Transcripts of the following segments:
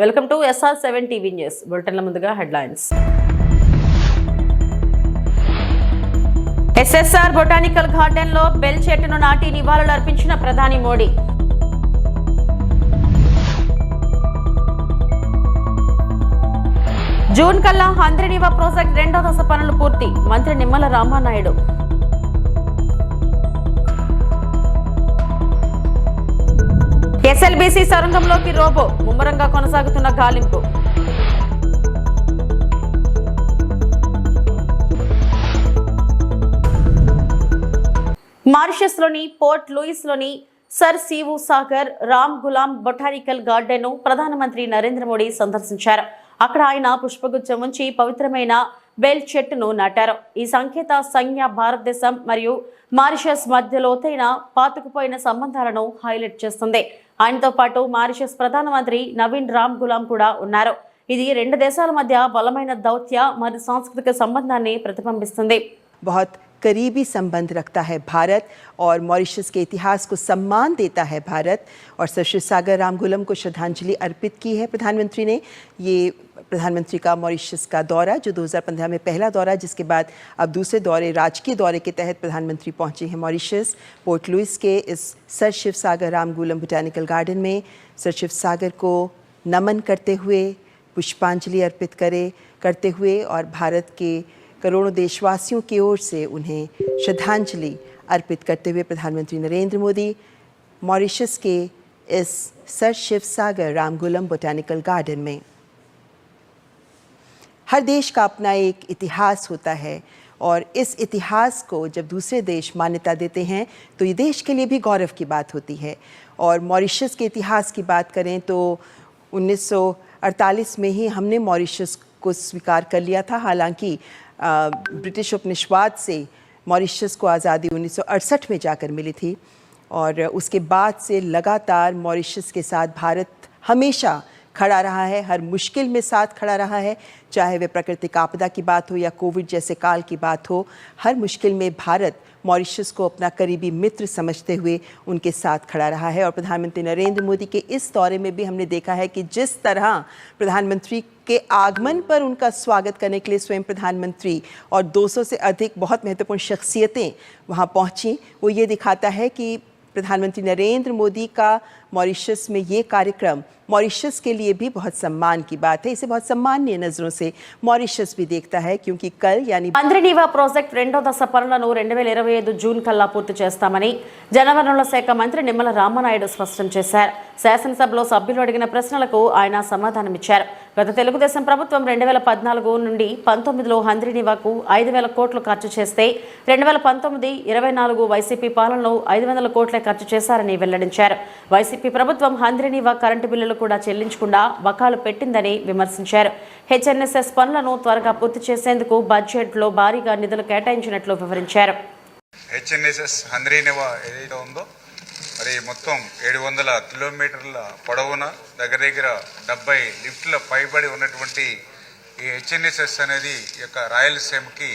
Welcome to SR7 TV news. బులెటిన్ల ముందుగా headlines. SSR botanical garden లో బెల్ చెట్టును నాటి నివాళులు అర్పించిన ప్రధాని మోడీ. జూన్ కల్లా హంద్రీనీవా ప్రాజెక్ట్ 2వ దశ పనులు పూర్తి, మంత్రి నిమ్మల రామానాయుడు. SLBC సొరంగంలోకి రోబో, ముమ్మరంగా కొనసాగుతున్న గాలింపు. మారిషస్లోని పోర్ట్ లూయిస్లోని Sir Seewoosagur Ramgoolam botanical garden ను ప్రధానమంత్రి నరేంద్ర మోడీ సందర్శించారు. అక్కడ ఆయన పుష్పగుచ్చం ఉంచి పవిత్రమైన బెల్ చెట్టును నాటారు. ఈ సంకేత సంజ్ఞ భారతదేశం మరియు మారిషస్ మధ్య లోతైన పాతుకుపోయిన సంబంధాలను హైలైట్ చేస్తుంది. ఆయనతో పాటు మారిషస్ ప్రధానమంత్రి నవీన్ రామ్ గులాం కూడా ఉన్నారు. ఇది రెండు దేశాల మధ్య బలమైన దౌత్య మరియు సాంస్కృతిక సంబంధాన్ని ప్రతిబింబిస్తుంది. बहुत करीबी संबंध रखता है भारत और मॉरिशस के इतिहास को सम्मान देता है भारत। और सर शिव सागर रामगुलम को श्रद्धांजलि अर्पित की है प्रधानमंत्री ने। ये प्रधानमंत्री का मॉरिशस का दौरा जो 2015 में पहला दौरा, जिसके बाद अब दूसरे दौरे राजकीय दौरे के तहत प्रधानमंत्री पहुंचे हैं मॉरिशस। पोर्ट लुइस के इस सर शिव सागर रामगुलम बोटानिकल गार्डन में सर शिव सागर को नमन करते हुए, पुष्पांजलि अर्पित करते हुए और भारत के करोड़ों देशवासियों की ओर से उन्हें श्रद्धांजलि अर्पित करते हुए प्रधानमंत्री नरेंद्र मोदी मॉरिशस के इस सर शिव सागर रामगुलम बोटानिकल गार्डन में। हर देश का अपना एक इतिहास होता है और इस इतिहास को जब दूसरे देश मान्यता देते हैं तो ये देश के लिए भी गौरव की बात होती है। और मॉरिशस के इतिहास की बात करें तो 1948 में ही हमने मॉरिशस को स्वीकार कर लिया था। हालांकि ब्रिटिश उपनिवेशवाद से मॉरिशस को आज़ादी 1968 में जाकर मिली थी और उसके बाद से लगातार मॉरिशस के साथ भारत हमेशा खड़ा रहा है, हर मुश्किल में साथ खड़ा रहा है। चाहे वह प्राकृतिक आपदा की बात हो या कोविड जैसे काल की बात हो, हर मुश्किल में भारत मॉरिशस को अपना करीबी मित्र समझते हुए उनके साथ खड़ा रहा है। और प्रधानमंत्री नरेंद्र मोदी के इस दौरे में भी हमने देखा है कि जिस तरह प्रधानमंत्री के आगमन पर उनका स्वागत करने के लिए स्वयं प्रधानमंत्री और 200 से अधिक बहुत महत्वपूर्ण शख्सियतें वहां पहुंची, वो ये दिखाता है कि प्रधानमंत्री नरेंद्र मोदी का मॉरिशस में ये कार्यक्रम मॉरिशस के लिए भी बहुत सम्मान की बात है। इसे बहुत सम्मानीय नजरों से मॉरिशस भी देखता है क्योंकि कल यानी హంద్రీనీవా ప్రాజెక్ట్ 2వ దశ పనులను 2025 జూన్ కల్లా పూర్తి చేస్తామని జలవనరుల శాఖ మంత్రి నిమ్మల రామానాయుడు స్పష్టం చేశారు. శాసనసభలో సభ్యులు అడిగిన ప్రశ్నలకు ఆయన సమాధానమిచ్చారు. గత తెలుగుదేశం ప్రభుత్వం 2014 నుండి 19లో హంద్రీనీవాకు 5,000 కోట్లు ఖర్చు చేస్తే 2019-24 వైసీపీ పాలనలో 500 కోట్లే ఖర్చు చేశారని వెల్లడించారు. వైసీపీ ప్రభుత్వం హంద్రీనీవా కరెంటు బిల్లులు కూడా చెల్లించకుండా బకాలు పెట్టిందని విమర్శించారు. HNSS పనులను త్వరగా పూర్తి చేసేందుకు బడ్జెట్లో భారీగా నిధులు కేటాయించినట్లు వివరించారు. HNSS హంద్రీనీవా ఏదైతే ఉందో మరి మొత్తం 700 కిలోమీటర్ల పొడవున దగ్గర 70 లిఫ్ట్ల పైబడి ఉన్నటువంటి ఈ HNSS అనేది ఈ యొక్క రాయలసీమకి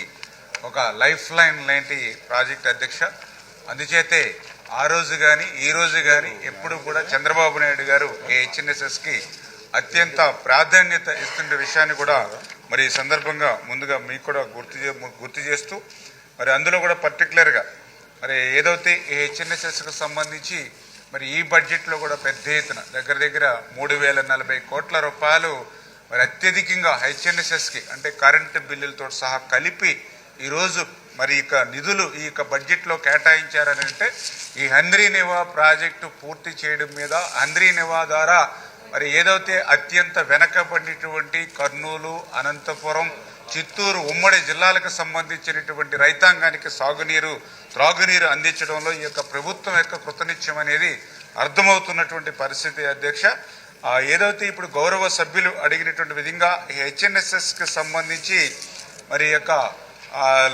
ఒక లైఫ్ లైన్ లాంటి ప్రాజెక్ట్ అధ్యక్ష. అందుచేతే ఆ రోజు కానీ ఈ రోజు కానీ ఎప్పుడు కూడా చంద్రబాబు నాయుడు గారు ఈ HNSSకి అత్యంత ప్రాధాన్యత ఇస్తున్న విషయాన్ని కూడా మరి ఈ సందర్భంగా ముందుగా మీకు కూడా గుర్తు చేస్తూ మరి అందులో కూడా పర్టికులర్గా మరి ఏదైతే ఈ HNSSకు సంబంధించి మరి ఈ బడ్జెట్లో కూడా పెద్ద ఎత్తున దగ్గర 3,040 కోట్ల రూపాయలు మరి అత్యధికంగా HNSSకి అంటే కరెంటు బిల్లులతో సహా కలిపి ఈరోజు మరి ఇక నిధులు ఈ యొక్క బడ్జెట్లో కేటాయించారని అంటే ఈ హంద్రీనీవా ప్రాజెక్టు పూర్తి చేయడం మీద, హంద్రీనీవా ద్వారా మరి ఏదైతే అత్యంత వెనకబడినటువంటి కర్నూలు, అనంతపురం, చిత్తూరు ఉమ్మడి జిల్లాలకు సంబంధించినటువంటి రైతాంగానికి సాగునీరు, త్రాగునీరు అందించడంలో ఈ యొక్క ప్రభుత్వం యొక్క కృతనిశ్చయం అనేది అర్థమవుతున్నటువంటి పరిస్థితి అధ్యక్ష. ఏదైతే ఇప్పుడు గౌరవ సభ్యులు అడిగినటువంటి విధంగా ఈ HNSSకి సంబంధించి మరి యొక్క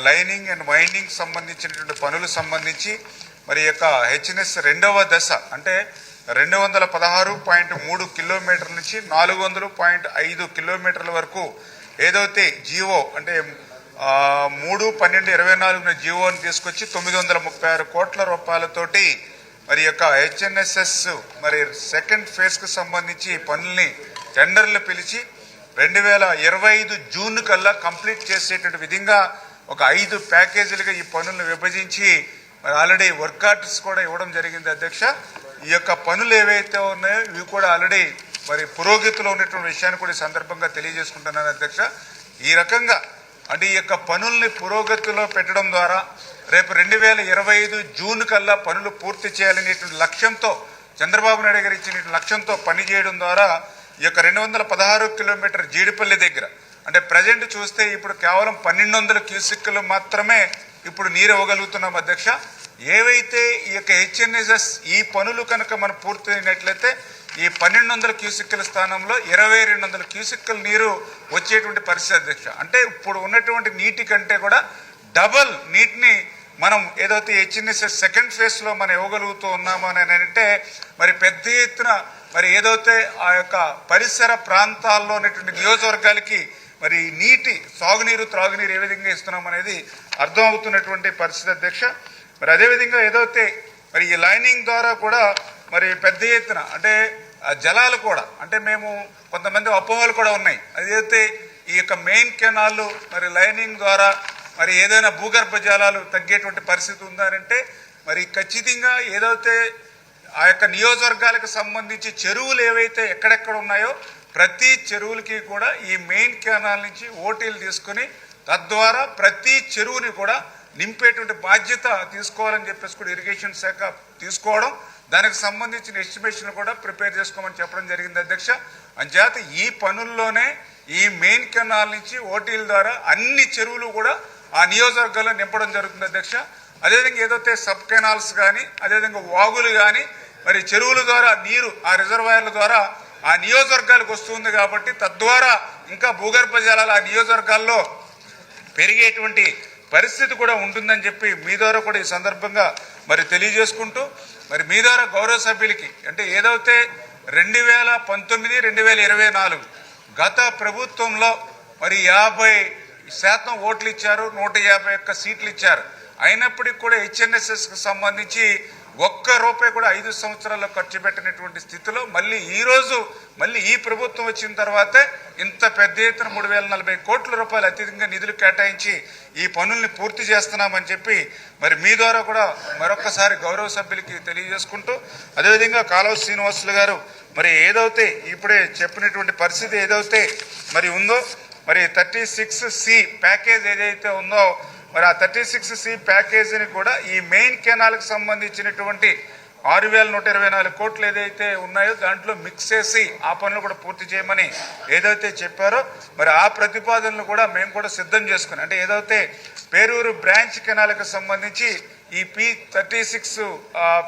లైనింగ్ అండ్ వైండింగ్ సంబంధించినటువంటి పనులు సంబంధించి మరి యొక్క HNS 2వ దశ అంటే 216.3 కిలోమీటర్ల నుంచి 400.5 కిలోమీటర్ల వరకు ఏదైతే జీవో అంటే 3/12/24 జీవోని తీసుకొచ్చి 936 కోట్ల రూపాయలతోటి మరి యొక్క HNSS మరి సెకండ్ ఫేజ్ కు సంబంధించి పనుల్ని టెండర్లు పిలిచి 2025 జూన్ కల్లా కంప్లీట్ చేసేటువంటి విధంగా ఒక 5 ప్యాకేజీలుగా ఈ పనులను విభజించి మరి ఆల్రెడీ వర్క్ ఆర్డర్స్ కూడా ఇవ్వడం జరిగింది అధ్యక్ష. ఈ యొక్క పనులు ఏవైతే ఉన్నాయో ఇవి కూడా ఆల్రెడీ మరి పురోగతిలో ఉన్నటువంటి విషయాన్ని కూడా ఈ సందర్భంగా తెలియజేసుకుంటున్నాను అధ్యక్ష. ఈ రకంగా అంటే ఈ యొక్క పనుల్ని పురోగతిలో పెట్టడం ద్వారా రేపు 2025 జూన్ కల్లా పనులు పూర్తి చేయాలనేటువంటి లక్ష్యంతో చంద్రబాబు నాయుడు గారు ఇచ్చిన లక్ష్యంతో పనిచేయడం ద్వారా ఈ యొక్క 216 కిలోమీటర్ జీడిపల్లి దగ్గర అంటే ప్రజెంట్ చూస్తే ఇప్పుడు కేవలం 1200 క్యూసెక్కులు మాత్రమే ఇప్పుడు నీరు ఇవ్వగలుగుతున్నాం అధ్యక్ష. ఏవైతే ఈ యొక్క హెచ్ఎన్ఎస్ఎస్ ఈ పనులు కనుక మనం పూర్తి అయినట్లయితే ఈ 1200 క్యూసెక్కుల స్థానంలో 2200 క్యూసెక్కుల నీరు వచ్చేటువంటి పరిస్థితి అధ్యక్ష. అంటే ఇప్పుడు ఉన్నటువంటి నీటి కంటే కూడా డబల్ నీటిని మనం ఏదైతే హెచ్ఎన్ఎస్ఎస్ సెకండ్ ఫేజ్లో మనం ఇవ్వగలుగుతూ ఉన్నాము అని అంటే మరి పెద్ద ఎత్తున మరి ఏదైతే ఆ యొక్క పరిసర ప్రాంతాల్లో ఉన్నటువంటి నియోజకవర్గాలకి మరి నీటి సాగునీరు త్రాగునీరు ఏ విధంగా ఇస్తున్నాం అనేది అర్థం అవుతున్నటువంటి పరిస్థితి అధ్యక్ష. మరి అదేవిధంగా ఏదైతే మరి ఈ లైనింగ్ ద్వారా కూడా మరి పెద్ద ఎత్తున అంటే జలాలు కూడా అంటే మేము కొంతమంది అపోహలు కూడా ఉన్నాయి. అదైతే ఈ యొక్క మెయిన్ కెనాల్ మరి లైనింగ్ ద్వారా మరి ఏదైనా భూగర్భ జలాలు తగ్గేటువంటి పరిస్థితి ఉందానంటే మరి ఖచ్చితంగా ఏదైతే ఆ యొక్క నియోజకవర్గాలకు సంబంధించి చెరువులు ఏవైతే ఎక్కడెక్కడ ఉన్నాయో ప్రతి చెరువులకి కూడా ఈ మెయిన్ కెనాల్ నుంచి ఓటీలు తీసుకుని తద్వారా ప్రతి చెరువుని కూడా నింపేటువంటి బాధ్యత తీసుకోవాలని చెప్పేసి కూడా ఇరిగేషన్ శాఖ తీసుకోవడం, దానికి సంబంధించిన ఎస్టిమేషన్ కూడా ప్రిపేర్ చేసుకోమని చెప్పడం జరిగింది అధ్యక్ష. అంచేత ఈ పనుల్లోనే ఈ మెయిన్ కెనాల్ నుంచి ఓటీల ద్వారా అన్ని చెరువులు కూడా ఆ నియోజకవర్గాల్లో నింపడం జరుగుతుంది అధ్యక్ష. అదేవిధంగా ఏదైతే సబ్ కెనాల్స్ కానీ అదేవిధంగా వాగులు కానీ మరి చెరువుల ద్వారా నీరు ఆ రిజర్వాయర్ల ద్వారా ఆ నియోజకవర్గాలకు వస్తుంది కాబట్టి తద్వారా ఇంకా భూగర్భ జలాలు ఆ నియోజకవర్గాల్లో పెరిగేటువంటి పరిస్థితి కూడా ఉంటుందని చెప్పి మీ ద్వారా కూడా ఈ సందర్భంగా మరి తెలియజేసుకుంటూ మరి మీ ద్వారా గౌరవ సభ్యులకి అంటే ఏదైతే 2019, 2024 గత ప్రభుత్వంలో మరి 50% ఓట్లు ఇచ్చారు, 151 సీట్లు ఇచ్చారు. అయినప్పటికీ కూడా హెచ్ఎన్ఎస్ఎస్కి సంబంధించి ఒక్క రూపాయి కూడా 5 సంవత్సరాల్లో ఖర్చు పెట్టినటువంటి స్థితిలో మళ్ళీ ఈ ప్రభుత్వం వచ్చిన తర్వాతే ఇంత పెద్ద ఎత్తున 3040 కోట్ల రూపాయలు అత్యధికంగా నిధులు కేటాయించి ఈ పనుల్ని పూర్తి చేస్తున్నామని చెప్పి మరి మీ ద్వారా కూడా మరొకసారి గౌరవ సభ్యులకి తెలియజేసుకుంటూ అదేవిధంగా కాలువ శ్రీనివాసులు గారు మరి ఏదైతే ఇప్పుడే చెప్పినటువంటి పరిస్థితి ఏదైతే మరి ఉందో మరి 36C ప్యాకేజ్ ఏదైతే ఉందో మరి ఆ 36C ప్యాకేజీని కూడా ఈ మెయిన్ కెనాల్కి సంబంధించినటువంటి 6124 కోట్లు ఏదైతే ఉన్నాయో దాంట్లో మిక్స్ చేసి ఆ పనులు కూడా పూర్తి చేయమని ఏదైతే చెప్పారో మరి ఆ ప్రతిపాదనలు కూడా మేము కూడా సిద్ధం చేసుకుని అంటే ఏదైతే పేరూరు బ్రాంచ్ కెనాల్కి సంబంధించి ఈ P36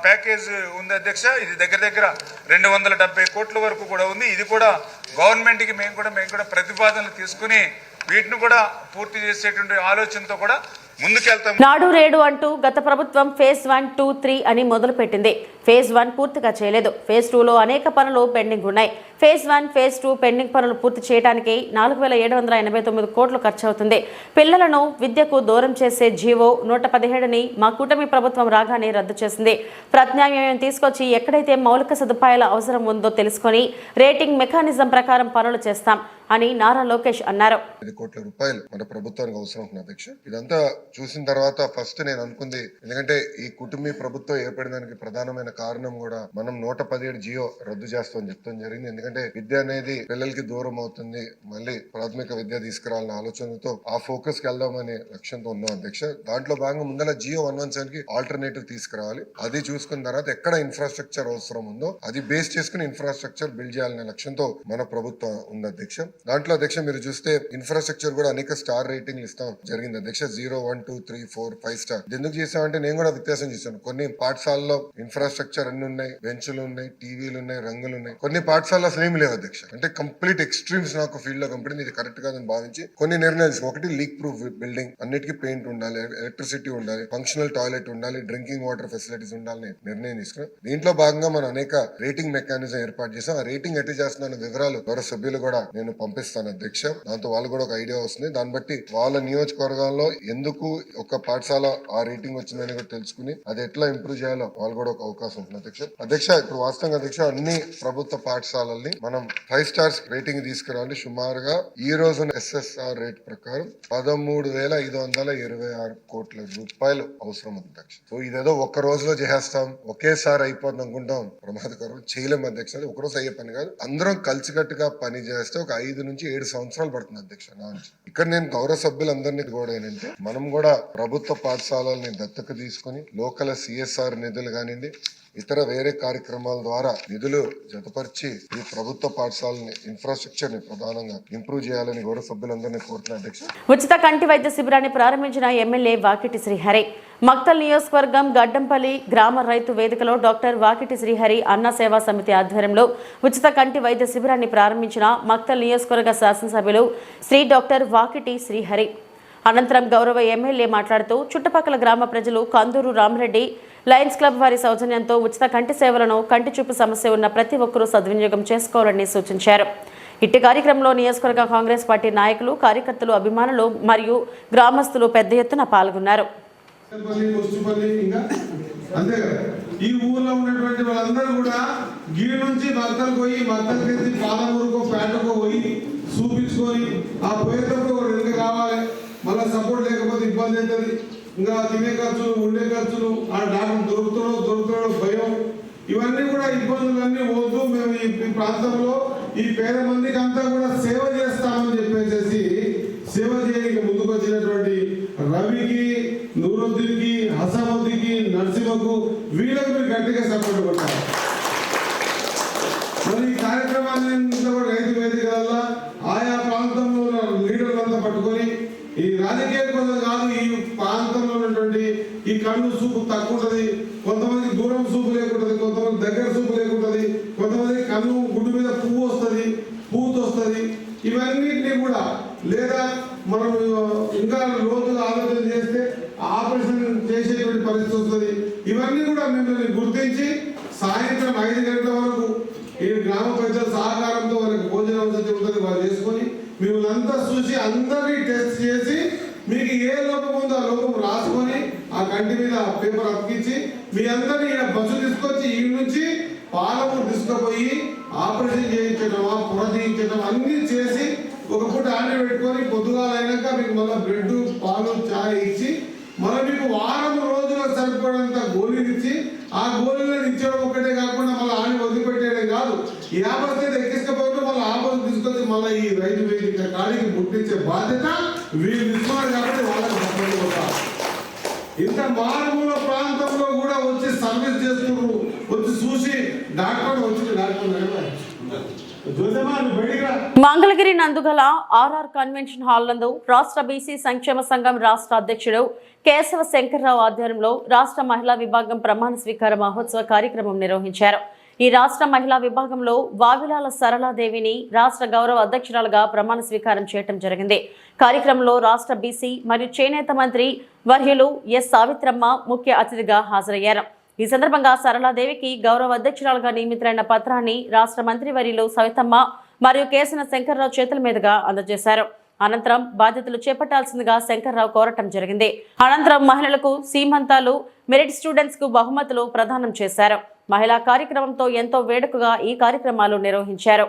ప్యాకేజ్ ఉంది అధ్యక్ష. ఇది దగ్గర 270 కోట్ల వరకు కూడా ఉంది. ఇది కూడా గవర్నమెంట్కి మేము కూడా ప్రతిపాదనలు తీసుకుని వీటిని కూడా పూర్తి చేసేటువంటి ఆలోచనతో కూడా ముందుకెళ్తాం. నాడు రేడు అంటూ గత ప్రభుత్వం ఫేజ్ 1, 2, 3 అని మొదలుపెట్టింది. ఫేజ్ 1 పూర్తిగా చేయలేదు. ఫేజ్ 2లో అనేక పనులు పెండింగ్ ఉన్నాయి. ఫేజ్ 1, ఫేజ్ 2 పెండింగ్ పనులు పూర్తి చేయడానికి 4789 కోట్లు ఖర్చు అవుతుంది. పిల్లలను విద్యకు దూరం చేసే జీవో 117ని మా కూటమి ప్రభుత్వం రాగానే రద్దు చేసింది. ప్రత్యామ్నాయం తీసుకొచ్చి ఎక్కడైతే మౌలిక సదుపాయాల అవసరం ఉందో తెలుసుకొని రేటింగ్ మెకానిజం ప్రకారం పనులు చేస్తాం అని నారా లోకేష్ అన్నారు. 5 కోట్ల రూపాయలు మన ప్రభుత్వానికి అవసరం ఉంటుంది అధ్యక్ష. ఇదంతా చూసిన తర్వాత ఫస్ట్ నేను అనుకుంది, ఎందుకంటే ఈ కుటుంబీ ప్రభుత్వం ఏర్పడడానికి ప్రధానమైన కారణం కూడా మనం 117 జియో రద్దు చేస్తామని చెప్తాం జరిగింది. ఎందుకంటే విద్య అనేది పిల్లలకి దూరం అవుతుంది, మళ్ళీ ప్రాథమిక విద్య తీసుకురావాలనే ఆలోచనతో ఆ ఫోకస్ కి వెళ్దామనే లక్ష్యంతో ఉన్నాం అధ్యక్ష. దాంట్లో భాగంగా ముందర జియో 117 కి ఆల్టర్నేటివ్ తీసుకురావాలి. అది చూసుకున్న తర్వాత ఎక్కడ ఇన్ఫ్రాస్ట్రక్చర్ అవసరం ఉందో అది బేస్ చేసుకుని ఇన్ఫ్రాస్ట్రక్చర్ బిల్డ్ చేయాలనే లక్ష్యంతో మన ప్రభుత్వం ఉంది అధ్యక్ష. దాంట్లో అధ్యక్ష మీరు చూస్తే ఇన్ఫ్రాస్ట్రక్చర్ కూడా అనేక స్టార్ రేటింగ్లు ఇస్తాం జరిగింది అధ్యక్ష. 0, 1, 2, 3, 4, 5 స్టార్. ఎందుకు చేసామంటే నేను కూడా వ్యత్యాసం చేశాను. కొన్ని పాఠశాలలో ఇన్ఫ్రాస్ట్రక్చర్ అన్ని ఉన్నాయి, బెంచ్లు ఉన్నాయి, టీవీలు ఉన్నాయి, రంగులు ఉన్నాయి. కొన్ని పాఠశాలలో అసలు ఏమి లేవు అధ్యక్ష. అంటే కంప్లీట్ ఎక్స్ట్రీమ్స్ నాకు ఫీల్డ్ లో కంపెనీ ఇది కరెక్ట్ కాదని భావించి కొన్ని నిర్ణయాలు. ఒకటి, లీక్ ప్రూఫ్ బిల్డింగ్, అన్నిటికీ పెయింట్ ఉండాలి, ఎలక్ట్రిసిటీ ఉండాలి, ఫంక్షనల్ టాయిలెట్ ఉండాలి, డ్రింకింగ్ వాటర్ ఫెసిలిటీస్ ఉండాలని నిర్ణయం తీసుకున్నాం. దీంట్లో భాగంగా మనం అనేక రేటింగ్ మెకానిజం ఏర్పాటు చేసాం. ఆ రేటింగ్ ఎట్లా చేస్తున్న వివరాలు గౌరవ సభ్యులు కూడా నేను పంపిస్తాను అధ్యక్ష. దాంతో వాళ్ళు కూడా ఒక ఐడియా వస్తుంది. దాన్ని బట్టి వాళ్ళ నియోజకవర్గాల్లో ఎందుకు ఒక పాఠశాల ఆ రేటింగ్ వచ్చిందని కూడా తెలుసుకుని అది ఎట్లా ఇంప్రూవ్ చేయాలో వాళ్ళు కూడా ఒక అవకాశం అవసరం ఉంటుంది అధ్యక్ష. ఇప్పుడు వాస్తవంగా అధ్యక్ష అన్ని ప్రభుత్వ పాఠశాలల్ని మనం 5 స్టార్స్ రేటింగ్ తీసుకురావాలి. సుమారుగా ఈ రోజు SSR రేట్ ప్రకారం 13,526 కోట్ల రూపాయలు అవసరం ఉంది అధ్యక్ష. సో ఇదేదో ఒక్క రోజులో చేసేస్తాం, ఒకేసారి అయిపోతుంది అనుకుంటాం, ప్రమాదకరం. చేయలేము అధ్యక్ష. అది ఒక రోజు అయ్యే పని కాదు. అందరం కలిసికట్టుగా పని చేస్తే ఒక 5 నుంచి 7 సంవత్సరాలు పడుతుంది అధ్యక్ష. ఇక్కడ నేను గౌరవ సభ్యులందరినీ కూడా ఏంటంటే మనం కూడా ప్రభుత్వ పాఠశాలల్ని దత్తత తీసుకుని లోకల్ CSR నిధులు కానివ్వండి, ఇతర వేరే కార్యక్రమాల ద్వారా నిధులు జతపరిచి ఈ ప్రభుత్వ పాఠశాలని ఇన్ఫ్రాస్ట్రక్చర్ ని ప్రధానంగా ఇంప్రూవ్ చేయాలని గౌరవ సభ్యులందరినీ కోరుతున్నా అధ్యక్ష. ఉచిత కంటి వైద్య శిబిరాన్ని ప్రారంభించిన ఎమ్మెల్యే వాకిటి శ్రీహరి. మక్తల్ నియోజకవర్గం గడ్డంపల్లి గ్రామ రైతు వేదికలో డాక్టర్ వాకిటి శ్రీహరి అన్న సేవా సమితి ఆధ్వర్యంలో ఉచిత కంటి వైద్య శిబిరాన్ని ప్రారంభించిన మక్తల్ నియోజకవర్గ శాసనసభ్యులు శ్రీ డాక్టర్ వాకిటి శ్రీహరి. అనంతరం గౌరవ ఎమ్మెల్యే మాట్లాడుతూ చుట్టుపక్కల గ్రామ ప్రజలు కందూరు రామరెడ్డి లయన్స్ క్లబ్ వారి సౌజన్యంతో ఉచిత కంటి సేవలను కంటి చూపు సమస్య ఉన్న ప్రతి ఒక్కరూ సద్వినియోగం చేసుకోవాలని సూచించారు. ఇట్టి కార్యక్రమంలో నియోజకవర్గ కాంగ్రెస్ పార్టీ నాయకులు, కార్యకర్తలు, అభిమానులు మరియు గ్రామస్తులు పెద్ద ఎత్తున పాల్గొన్నారు. ఈ ఊర్లో ఉన్నటువంటి వాళ్ళందరూ కూడా గిరి నుంచి భక్తలు పోయి భక్తలకి పాలమూరుకో పేటకో పోయి చూపించుకొని ఆ పోయేటప్పుడు వెనుక కావాలి. మళ్ళీ సపోర్ట్ లేకపోతే ఇబ్బంది అవుతుంది. ఇంకా తినే ఖర్చులు, ఉండే ఖర్చులు, ఆ డాక్టర్ దొరుకుతాడో భయం, ఇవన్నీ కూడా ఇబ్బందులన్నీ వద్దు. మేము ఈ ప్రాంతంలో ఈ పేద మందికి అంతా కూడా సేవ చేస్తామని చెప్పేసి సేవ చేయడానికి ముందుకు వచ్చినటువంటి రవికి, నూరుద్దీన్కి, హసముద్దీన్కి, నరసింహకు, వీళ్ళకి మీరు గట్టిగా సపోర్ట్ కొట్టాలి. మరి ఈ కార్యక్రమాన్ని రైతు వేదిక వల్ల ఆయా ప్రాంతంలో లీడర్లంతా పట్టుకొని ఈ రాజకీయ కోసం కాదు, ఈ ప్రాంతంలో ఉన్నటువంటి ఈ కళ్ళు చూపు తక్కువ ఉంటుంది, కొంతమంది దూరం చూపు లేకుంటుంది, కొంతమంది దగ్గర చూపు లేకుంటుంది, కొంతమంది కన్ను గుడ్డు మీద పువ్వు వస్తుంది, పూత వస్తుంది. ఇవన్నిటినీ కూడా లేదా మనం ఇంకా లోతుగా ఆలోచన చేస్తే ఆపరేషన్ చేసేటువంటి పరిస్థితి వస్తుంది. ఇవన్నీ కూడా మిమ్మల్ని గుర్తించి సాయంత్రం 5 గంటల వరకు ఈ గ్రామ ప్రజల సహకారంతో వాళ్ళకి భోజన వసతి ఉంటుంది, వాళ్ళు చేసుకొని మిమ్మల్ని అంతా చూసి అందరినీ టెస్ట్ చేసి మీకు ఏ లోపం ఉందో ఆ లోపం రాసుకొని ఆ కంటి మీద పేపర్ అతికించి మీ అందరినీ ఈయన బస్సు తీసుకొచ్చి ఈ నుంచి పాలమూరు తీసుకుపోయి ఆపరేషన్ చేయించడం, పొర తీయించడం అన్ని చేసి ఒక పూట ఆంటీ పెట్టుకొని పొద్దుగాలైనాక మీకు మళ్ళీ బ్రెడ్, పాలు, చాయ్ ఇచ్చి మళ్ళీ మీకు వారం రోజులకు సరిపడంత గోళీలు ఇచ్చి ఆ గోళీలను ఇచ్చడం ఒకటే కాకుండా మళ్ళీ ఆని వదిలిపెట్టేయడం కాదు, ఈ ఆపస్తే ఎక్కించకపోతే మళ్ళీ ఆపద తీసుకొచ్చి మళ్ళీ ఈ రైతు వేదిక కాడికి ముట్టించే బాధ్యత వీళ్ళు ఇస్తున్నారు. కాబట్టి వాళ్ళకి సపోర్ట్ కొట్టాలి. ఇంత మారుమూల ప్రాంతంలో కూడా వచ్చి సర్వీస్ చేస్తున్నారు, వచ్చి చూసి డాక్టర్ మంగళగిరి నందుగల RR కన్వెన్షన్ హాల్ నందు రాష్ట్ర బీసీ సంక్షేమ సంఘం రాష్ట్ర అధ్యక్షుడు కేశవ శంకర్రావు ఆధ్వర్యంలో రాష్ట్ర మహిళా విభాగం ప్రమాణ స్వీకార మహోత్సవ కార్యక్రమం నిర్వహించారు. ఈ రాష్ట్ర మహిళా విభాగంలో వావిలాల సరళాదేవిని రాష్ట్ర గౌరవ అధ్యక్షురాలుగా ప్రమాణ స్వీకారం చేయడం జరిగింది. కార్యక్రమంలో రాష్ట్ర బీసీ మరియు చేనేత మంత్రి వర్యులు ఎస్ సావిత్రమ్మ ముఖ్య అతిథిగా హాజరయ్యారు. ఈ సందర్భంగా సరళాదేవికి గౌరవ అధ్యక్షురాలుగా నియమితులైన పత్రాన్ని రాష్ట్ర మంత్రి వర్యులు సవితమ్మ మరియు కేసన శంకర్రావు చేతుల మీదుగా అందజేశారు. అనంతరం బాధ్యతలు చేపట్టాల్సిందిగా శంకర్రావు కోరటం జరిగింది. అనంతరం మహిళలకు సీమంతాలు, మెరిట్ స్టూడెంట్స్ కు బహుమతులు ప్రదానం చేశారు. మహిళా కార్యక్రమంతో ఎంతో వేడుకగా ఈ కార్యక్రమాలు నిర్వహించారు.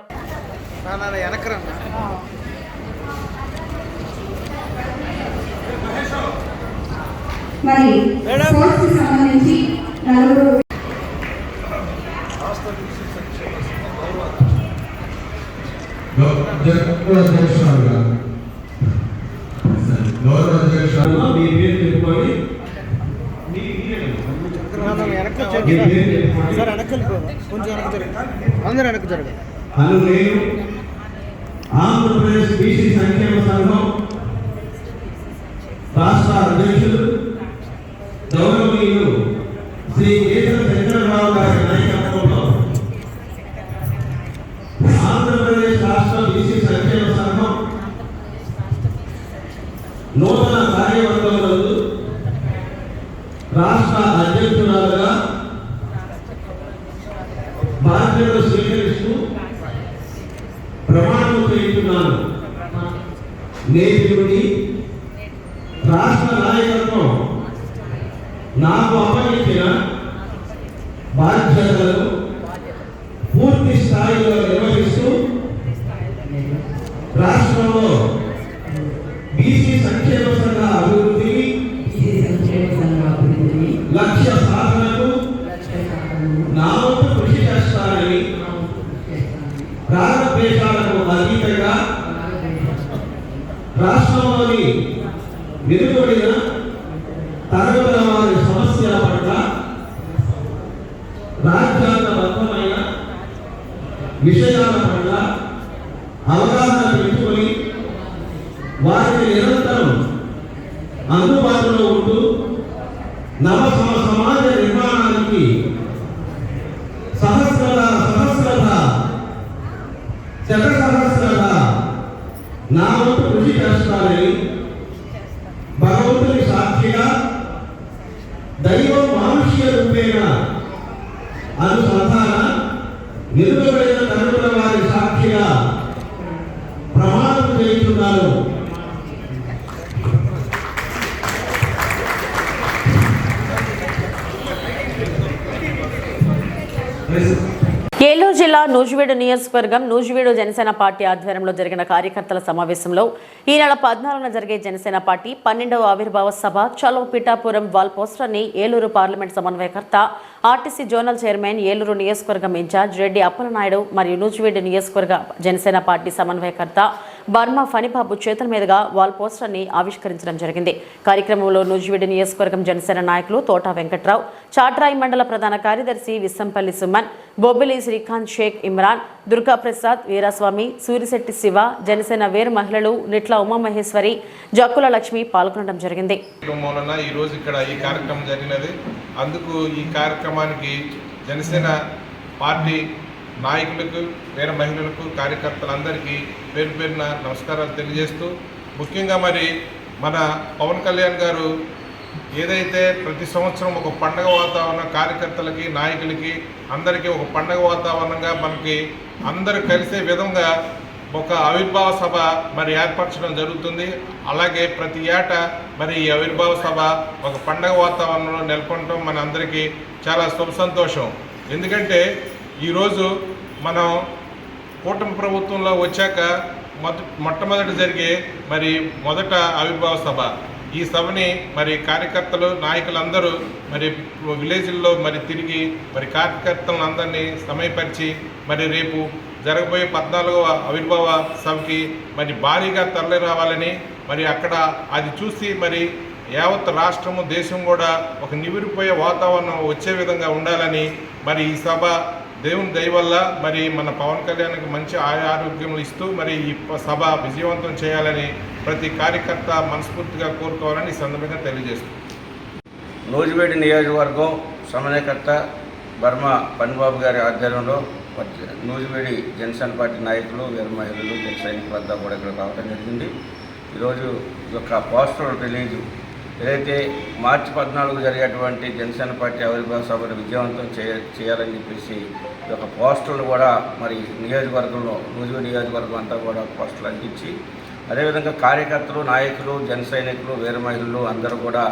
ఆంధ్రప్రదేశ్ బీసీ సంక్షేమ సంఘం రాష్ట్ర అధ్యక్షులు గౌరవనీయులు శ్రీ కేశవ శంకరరావు గారి నాయకత్వంలో ఆంధ్రప్రదేశ్ రాష్ట్ర బీసీ సంక్షేమ సంఘం నూతన కార్యవర్గంలో రాష్ట్ర అధ్యక్షురాలుగా బాధ్యతలు స్వీకరిస్తూ ప్రమాణం చేస్తున్నాను. నేటి నుండి రాష్ట్ర నాయకత్వం నాకు అప్పగించిన బాధ్యతలను పూర్తి స్థాయిలో నిర్వహిస్తూ రాష్ట్రంలో బీసీ సంక్షేమ సంఘ అభివృద్ధికి లక్ష్య సాధనకు నా వంతు కృషి చేస్తానని ప్రారంభేశాలకు అతీతంగా రాష్ట్రంలోని వెనుకబడిన తరగతుల వారి సమస్యల పట్ల రాజ్యాంగబద్ధమైన విషయాల పట్ల అవగాహన పెంచుకొని వారికి నిరంతరం అందుబాటులో ఉంటూ సమాజ నిర్మాణానికి సహస్రత నా వంతు కృషి చేస్తానని భగవంతుని సాక్షిగా దైవం మానుష్య రూపేణ అనుసంధాన వెనుకబడిన తరగతుల వారి సాక్షిగా ప్రమాణం చేస్తున్నారు. ఏలూరు జిల్లా నూజివీడు నియోజకవర్గం నూజివీడు జనసేన పార్టీ ఆధ్వర్యంలో జరిగిన కార్యకర్తల సమావేశంలో ఈ నెల 14న జరిగే జనసేన పార్టీ 12వ ఆవిర్భావ సభ చలో పిఠాపురం వాల్ పోస్టర్ని ఏలూరు పార్లమెంట్ సమన్వయకర్త ఆర్టీసీ జోనల్ చైర్మన్ ఏలూరు నియోజకవర్గం ఇన్ఛార్జ్ రెడ్డి అప్పలనాయుడు మరియు నూజివీడు నియోజకవర్గ జనసేన పార్టీ సమన్వయకర్త బర్మా ఫణిబాబు చేతుల మీదుగా వాల్ పోస్టర్ని ఆవిష్కరించడం జరిగింది. కార్యక్రమంలో నూజివీడు నియోజకవర్గం జనసేన నాయకులు తోట వెంకట్రావు, చాట్రాయి మండల ప్రధాన కార్యదర్శి విస్సంపల్లి సుమన్, బొబ్బిలి శ్రీకాంత్, షేక్ ఇమ్రాన్, దుర్గాప్రసాద్, వీరస్వామి, సూరిశెట్టి శివ, జనసేన వేరు మహిళలు నిట్ల ఉమామహేశ్వరి, జక్కుల లక్ష్మి పాల్గొనడం జరిగింది. ఈ రోజు ఇక్కడ ఈ కార్యక్రమం జరిగినది. అందుకు ఈ కార్యక్రమానికి జనసేన పార్టీ నాయకులకు, వేరే మహిళలకు, కార్యకర్తలందరికీ పేరు పేరున నమస్కారాలు తెలియజేస్తూ, ముఖ్యంగా మరి మన పవన్ కళ్యాణ్ గారు ఏదైతే ప్రతి సంవత్సరం ఒక పండగ వాతావరణం కార్యకర్తలకి, నాయకులకి అందరికీ ఒక పండగ వాతావరణంగా మనకి అందరూ కలిసే విధంగా ఒక ఆవిర్భావ సభ మరి ఏర్పరచడం జరుగుతుంది. అలాగే ప్రతి ఏటా మరి ఈ ఆవిర్భావ సభ ఒక పండగ వాతావరణంలో నెలకొనడం మన అందరికీ చాలా శుభ సంతోషం. ఎందుకంటే ఈరోజు మనం కూటమి ప్రభుత్వంలో వచ్చాక మొట్టమొదటి జరిగే మరి మొదట ఆవిర్భావ సభ. ఈ సభని మరి కార్యకర్తలు, నాయకులందరూ మరి విలేజ్ల్లో మరి తిరిగి మరి కార్యకర్తలను అందరినీ సమయపరిచి మరి రేపు జరగబోయే 14వ ఆవిర్భావ సభకి మరి భారీగా తరలి రావాలని, మరి అక్కడ అది చూసి మరి యావత్ రాష్ట్రము, దేశం కూడా ఒక నివిరిపోయే వాతావరణం వచ్చే విధంగా ఉండాలని, మరి ఈ సభ దేవుని దయ వల్ల మరి మన పవన్ కళ్యాణ్కి మంచి ఆరోగ్యములు ఇస్తూ మరి ఈ సభ విజయవంతం చేయాలని ప్రతి కార్యకర్త మనస్ఫూర్తిగా కోరుకోవాలని ఈ సందర్భంగా తెలియజేస్తుంది. నూజివీడు నియోజకవర్గం సమన్వయకర్త బర్మా ఫణిబాబు గారి ఆధ్వర్యంలో నూజివీడి జనసేన పార్టీ నాయకులు, వీర మహిళలు, జన సైనికులంతా కూడా ఇక్కడ రావడం జరిగింది. ఈరోజు యొక్క పోస్టర్ రిలీజు ఏదైతే మార్చి 14 జరిగేటువంటి జనసేన పార్టీ ఆవిర్భావ సభను విజయవంతం చేయాలని చెప్పేసి ఈ యొక్క పోస్టర్లు కూడా మరి నియోజకవర్గంలో, నూజివీడు నియోజకవర్గం అంతా కూడా పోస్టర్లు అంటించి, అదేవిధంగా కార్యకర్తలు, నాయకులు, జన సైనికులు, వీర మహిళలు అందరూ కూడా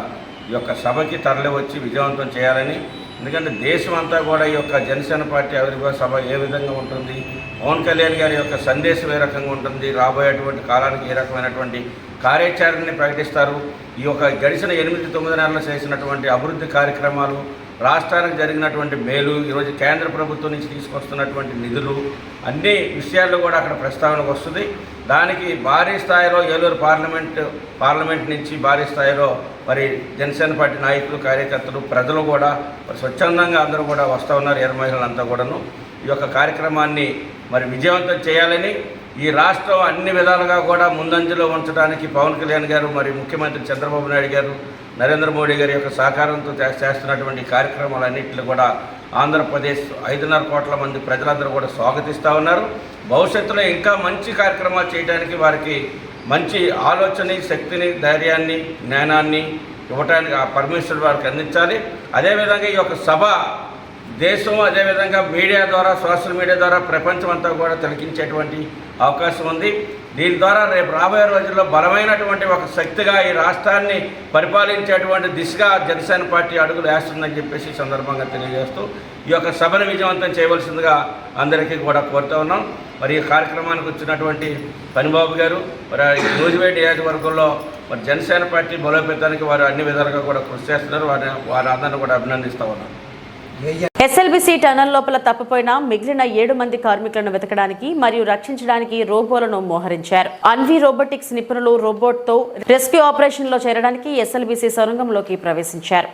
ఈ యొక్క సభకి తరలి వచ్చి విజయవంతం చేయాలని. ఎందుకంటే దేశం అంతా కూడా ఈ యొక్క జనసేన పార్టీ ఆవిర్భావ సభ ఏ విధంగా ఉంటుంది, పవన్ కళ్యాణ్ గారి యొక్క సందేశం ఏ రకంగా ఉంటుంది, రాబోయేటువంటి కాలానికి ఏ రకమైనటువంటి కార్యాచరణని ప్రకటిస్తారు, ఈ యొక్క గడిచిన 8-9 నెలలు చేసినటువంటి అభివృద్ధి కార్యక్రమాలు, రాష్ట్రానికి జరిగినటువంటి మేలు, ఈరోజు కేంద్ర ప్రభుత్వం నుంచి తీసుకొస్తున్నటువంటి నిధులు, అన్ని విషయాల్లో కూడా అక్కడ ప్రస్తావనకు వస్తుంది. దానికి భారీ స్థాయిలో ఏలూరు పార్లమెంట్ నుంచి భారీ స్థాయిలో మరి జనసేన పార్టీ నాయకులు, కార్యకర్తలు, ప్రజలు కూడా మరి స్వచ్ఛందంగా అందరూ కూడా వస్తూ ఉన్నారు. ఎర్ర మహిళలంతా కూడాను ఈ యొక్క కార్యక్రమాన్ని మరి విజయవంతం చేయాలని, ఈ రాష్ట్రం అన్ని విధాలుగా కూడా ముందంజలో ఉంచడానికి పవన్ కళ్యాణ్ గారు, మరి ముఖ్యమంత్రి చంద్రబాబు నాయుడు గారు, నరేంద్ర మోడీ గారి యొక్క సహకారంతో చేస్తున్నటువంటి కార్యక్రమాలన్నింటినీ కూడా ఆంధ్రప్రదేశ్ 5.5 కోట్ల మంది ప్రజలందరూ కూడా స్వాగతిస్తూ ఉన్నారు. భవిష్యత్తులో ఇంకా మంచి కార్యక్రమాలు చేయడానికి వారికి మంచి ఆలోచన, శక్తిని, ధైర్యాన్ని, జ్ఞానాన్ని ఇవ్వడానికి ఆ పరమేశ్వరుడు వారికి అందించాలి. అదేవిధంగా ఈ యొక్క సభ దేశం, అదేవిధంగా మీడియా ద్వారా, సోషల్ మీడియా ద్వారా ప్రపంచం అంతా కూడా తిలకించేటువంటి అవకాశం ఉంది. దీని ద్వారా రేపు రాబోయే రోజుల్లో బలమైనటువంటి ఒక శక్తిగా ఈ రాష్ట్రాన్ని పరిపాలించేటువంటి దిశగా జనసేన పార్టీ అడుగులు వేస్తుందని చెప్పేసి ఈ సందర్భంగా తెలియజేస్తూ ఈ యొక్క సభను విజయవంతం చేయవలసిందిగా అందరికీ కూడా కోరుతూ ఉన్నాం. మరి ఈ కార్యక్రమానికి వచ్చినటువంటి పనిబాబు గారు మరి నూజివేడ్ నియోజకవర్గంలో మరి జనసేన పార్టీ బలోపేతానికి వారు అన్ని విధాలుగా కూడా కృషి చేస్తున్నారు. వారి అందరిని కూడా అభినందిస్తూ ఉన్నాం. ఎస్ఎల్బిసి టనల్ లోపల తప్పిపోయిన మిగిలిన 7 మంది కార్మికులను వెతకడానికి మరియు రక్షించడానికి రోబోలను మోహరించారు. అన్వి రోబోటిక్స్ నిపుణులు రోబోట్ తో రెస్క్యూ ఆపరేషన్ లో చేరడానికి ఎస్ఎల్బిసి సొరంగంలోకి ప్రవేశించారు.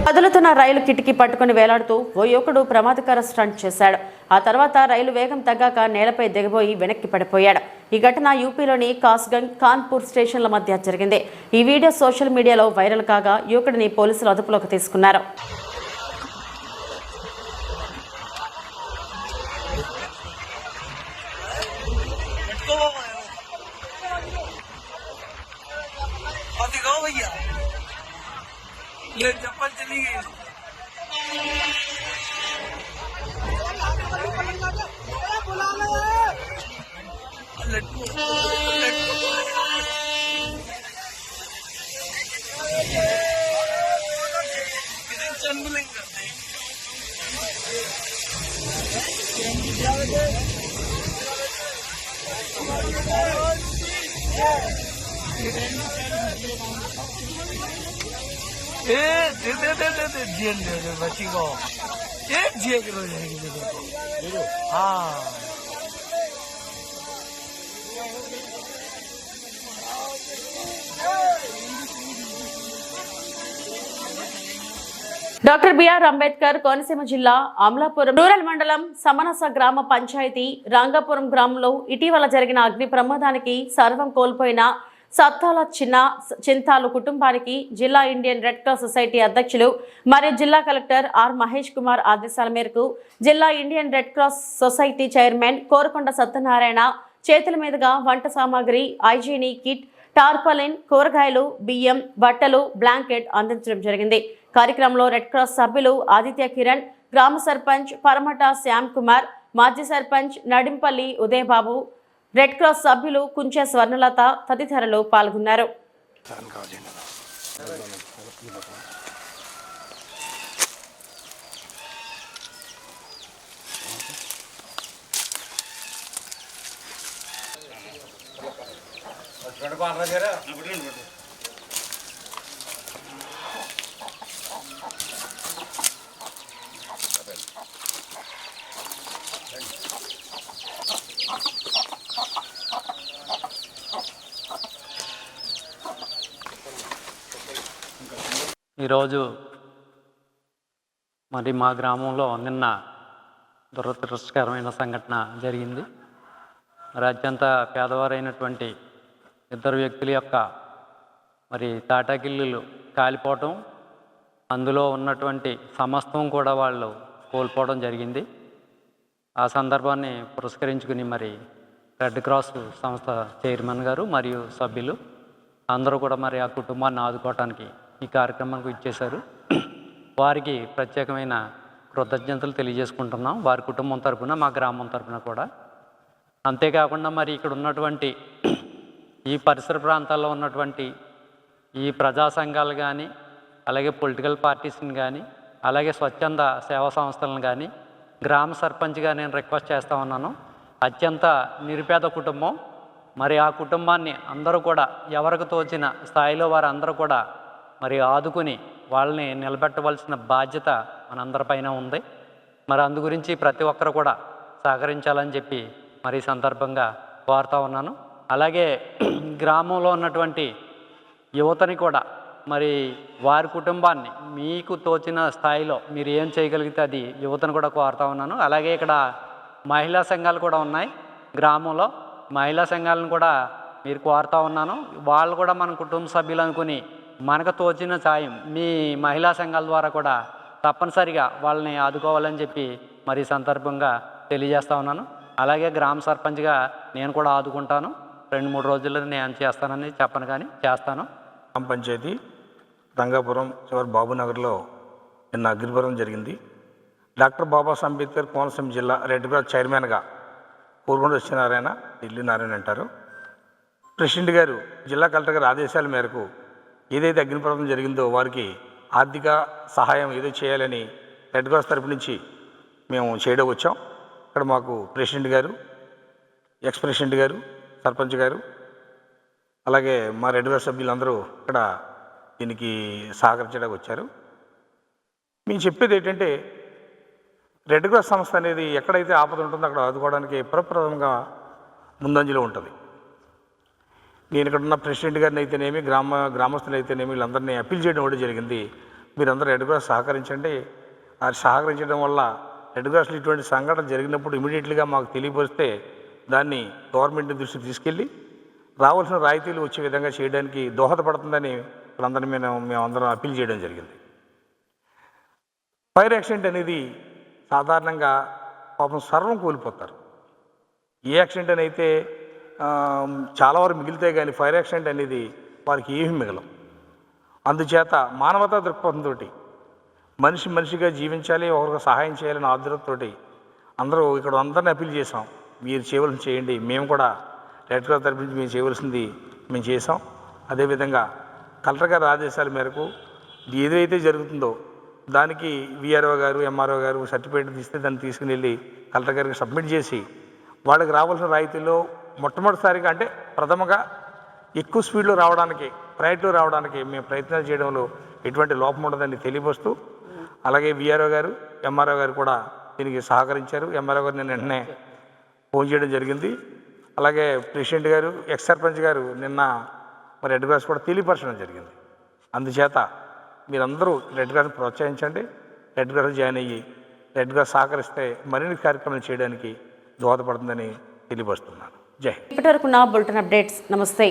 కదులుతున్న రైలు కిటికీ పట్టుకుని వేలాడుతూ ఓ యువకుడు ప్రమాదకర స్టంట్ చేశాడు. ఆ తర్వాత రైలు వేగం తగ్గాక నేలపై దిగబోయి వెనక్కి పడిపోయాడు. ఈ ఘటన యూపీలోని కాస్గంజ్ కాన్పూర్ స్టేషన్ల మధ్య జరిగింది. ఈ వీడియో సోషల్ మీడియాలో వైరల్ కాగా యువకుడిని పోలీసులు అదుపులోకి తీసుకున్నారు. चप्पल चली गई लट्टू चंबलिंग करते जेल दे बच्ची को एक जेल करो जाएगी हाँ డాక్టర్ బిఆర్ అంబేద్కర్ కోనసీమ జిల్లా అమలాపురం రూరల్ మండలం సమనస గ్రామ పంచాయతీ రంగాపురం గ్రామంలో ఇటీవల జరిగిన అగ్ని ప్రమాదానికి సర్వం కోల్పోయిన సత్తాల చింతాలు కుటుంబానికి జిల్లా ఇండియన్ రెడ్ క్రాస్ సొసైటీ అధ్యక్షులు మరియు జిల్లా కలెక్టర్ ఆర్ మహేష్ కుమార్ ఆదేశాల మేరకు జిల్లా Indian red cross society chairman Korukonda Satyanarayana చేతుల మీదుగా వంట సామాగ్రి, ఐజీని కిట్, టార్పలిన్, కూరగాయలు, బియ్యం, బట్టలు, బ్లాంకెట్ అందించడం జరిగింది. కార్యక్రమంలో రెడ్ క్రాస్ సభ్యులు ఆదిత్య కిరణ్, గ్రామ సర్పంచ్ పరమట శ్యామ్ కుమార్, మాజీ సర్పంచ్ నడింపల్లి ఉదయబాబు, రెడ్ క్రాస్ సభ్యులు కుంచె స్వర్ణలత తదితరులు పాల్గొన్నారు. ఈరోజు మరి మా గ్రామంలో నిన్న దురదృష్టకరమైన సంఘటన జరిగింది. మరి అత్యంత పేదవారైనటువంటి 2 వ్యక్తుల యొక్క మరి తాటాకిల్లులు కాలిపోవటం, అందులో ఉన్నటువంటి సమస్తం కూడా వాళ్ళు కోల్పోవడం జరిగింది. ఆ సందర్భాన్ని పురస్కరించుకుని మరి రెడ్ క్రాస్ సంస్థ చైర్మన్ గారు మరియు సభ్యులు అందరూ కూడా మరి ఆ కుటుంబాన్ని ఆదుకోవటానికి ఈ కార్యక్రమానికి ఇచ్చేశారు. వారికి ప్రత్యేకమైన కృతజ్ఞతలు తెలియజేసుకుంటున్నాం, వారి కుటుంబం తరపున, మా గ్రామం తరపున కూడా. అంతేకాకుండా మరి ఇక్కడ ఉన్నటువంటి ఈ పరిసర ప్రాంతాల్లో ఉన్నటువంటి ఈ ప్రజా సంఘాలు కానీ, అలాగే పొలిటికల్ పార్టీస్ని కానీ, అలాగే స్వచ్ఛంద సేవా సంస్థలను కానీ, గ్రామ సర్పంచ్గా నేను రిక్వెస్ట్ చేస్తూ ఉన్నాను. అత్యంత నిరుపేద కుటుంబం, మరి ఆ కుటుంబాన్ని అందరూ కూడా ఎవరికి తోచిన స్థాయిలో వారు అందరూ కూడా మరి ఆదుకుని వాళ్ళని నిలబెట్టవలసిన బాధ్యత మనందరిపైన ఉంది. మరి అందు గురించి ప్రతి ఒక్కరు కూడా సహకరించాలని చెప్పి మరి ఈ సందర్భంగా కోరుతా ఉన్నాను. అలాగే గ్రామంలో ఉన్నటువంటి యువతని కూడా మరి వారి కుటుంబాన్ని మీకు తోచిన స్థాయిలో మీరు ఏం చేయగలిగితే అది యువతను కూడా కోరుతా ఉన్నాను. అలాగే ఇక్కడ మహిళా సంఘాలు కూడా ఉన్నాయి గ్రామంలో, మహిళా సంఘాలను కూడా మీరు కోరుతా ఉన్నాను. వాళ్ళు కూడా మన కుటుంబ సభ్యులు అనుకుని మనకు తోచిన సాయం మీ మహిళా సంఘాల ద్వారా కూడా తప్పనిసరిగా వాళ్ళని ఆదుకోవాలని చెప్పి మరి ఈ సందర్భంగా తెలియజేస్తా ఉన్నాను. అలాగే గ్రామ సర్పంచ్గా నేను కూడా ఆదుకుంటాను. 2-3 రోజుల్లో నేను చేస్తానని చెప్పను కానీ చేస్తాను. గ్రామ పంచాయతీ రంగాపురం చివరి బాబునగర్లో నిన్న అగ్నిపర్వం జరిగింది. డాక్టర్ బాబాసాహెబ్ అంబేద్కర్ కోనసీమ జిల్లా రెడ్ క్రాస్ చైర్మన్గా పూర్వండ సత్యనారాయణ, ఢిల్లీ నారాయణ అంటారు. ప్రెసిడెంట్ గారు జిల్లా కలెక్టర్ గారి ఆదేశాల మేరకు ఏదైతే అగ్నిపర్వం జరిగిందో వారికి ఆర్థిక సహాయం ఏదో చేయాలని రెడ్ క్రాస్ తరపు నుంచి మేము చేయడం వచ్చాం. ఇక్కడ మాకు ప్రెసిడెంట్ గారు, ఎక్స్ ప్రెసిడెంట్ గారు, సర్పంచ్ గారు, అలాగే మా రెడ్ క్రాస్ సభ్యులందరూ ఇక్కడ దీనికి సహకరించడానికి వచ్చారు. మేము చెప్పేది ఏంటంటే రెడ్ క్రాస్ సంస్థ అనేది ఎక్కడైతే ఆపద ఉంటుందో అక్కడ ఆదుకోవడానికి ప్రప్రథమంగా ముందంజలో ఉంటుంది. నేను ఇక్కడ ఉన్న ప్రెసిడెంట్ గారిని అయితేనేమి, గ్రామస్తులు అయితేనేమి వీళ్ళందరినీ అప్పీల్ చేయడం కూడా జరిగింది. మీరందరూ రెడ్ క్రాస్ సహకరించండి. అది సహకరించడం వల్ల రెడ్ క్రాస్లో ఇటువంటి సంఘటన జరిగినప్పుడు ఇమీడియట్లీగా మాకు తెలియపరిస్తే దాన్ని గవర్నమెంట్ దృష్టికి తీసుకెళ్ళి రావాల్సిన రాయితీలు వచ్చే విధంగా చేయడానికి దోహదపడుతుందని వాళ్ళందరినీ మేమందరం అప్పీల్ చేయడం జరిగింది. ఫైర్ యాక్సిడెంట్ అనేది సాధారణంగా పాపం సర్వం కోల్పోతారు. ఏ యాక్సిడెంట్ అని అయితే చాలా వరకు మిగిలితే కానీ ఫైర్ యాక్సిడెంట్ అనేది వారికి ఏమీ మిగలం. అందుచేత మానవతా దృక్పథంతో మనిషిగా జీవించాలి, ఒకరికి సహాయం చేయాలని ఆదురతతోటి అందరూ ఇక్కడ అందరినీ అప్పీల్ చేసాం. మీరు చేయవలసింది చేయండి, మేము కూడా రెడ్ క్రాస్ తరపు నుంచి మేము చేయవలసింది మేము చేసాం. అదేవిధంగా కలెక్టర్ గారి ఆదేశాల మేరకు ఏదైతే జరుగుతుందో దానికి విఆర్ఓ గారు, ఎంఆర్ఓ గారు సర్టిఫికేట్ తీస్తే దాన్ని తీసుకుని వెళ్ళి కలెక్టర్ గారికి సబ్మిట్ చేసి వాళ్ళకి రావాల్సిన రాయితీలో మొట్టమొదటిసారిగా అంటే ప్రథమగా ఎక్కువ స్పీడ్లో రావడానికి, ప్రయారిటీలో రావడానికి మేము ప్రయత్నాలు చేయడంలో ఎటువంటి లోపం ఉండదని తెలియపరుస్తూ, అలాగే విఆర్ఓ గారు, ఎంఆర్ఓ గారు కూడా దీనికి సహకరించారు. ఎంఆర్ఓ గారు నేను వెంటనే ఫోన్ చేయడం జరిగింది. అలాగే ప్రెసిడెంట్ గారు, ఎక్స్ సర్పంచ్ గారు నిన్న మరి రెడ్ క్రాస్ కూడా తెలియపరచడం జరిగింది. అందుచేత మీరందరూ రెడ్ క్రాస్ని ప్రోత్సహించండి. రెడ్ క్రాస్ జాయిన్ అయ్యి రెడ్ క్రాస్ సహకరిస్తే మరిన్ని కార్యక్రమాలు చేయడానికి దోహదపడుతుందని తెలియపరుస్తున్నాను. జై హింద్. ఇప్పటివరకు నా బులెటిన్ అప్డేట్స్. నమస్తే.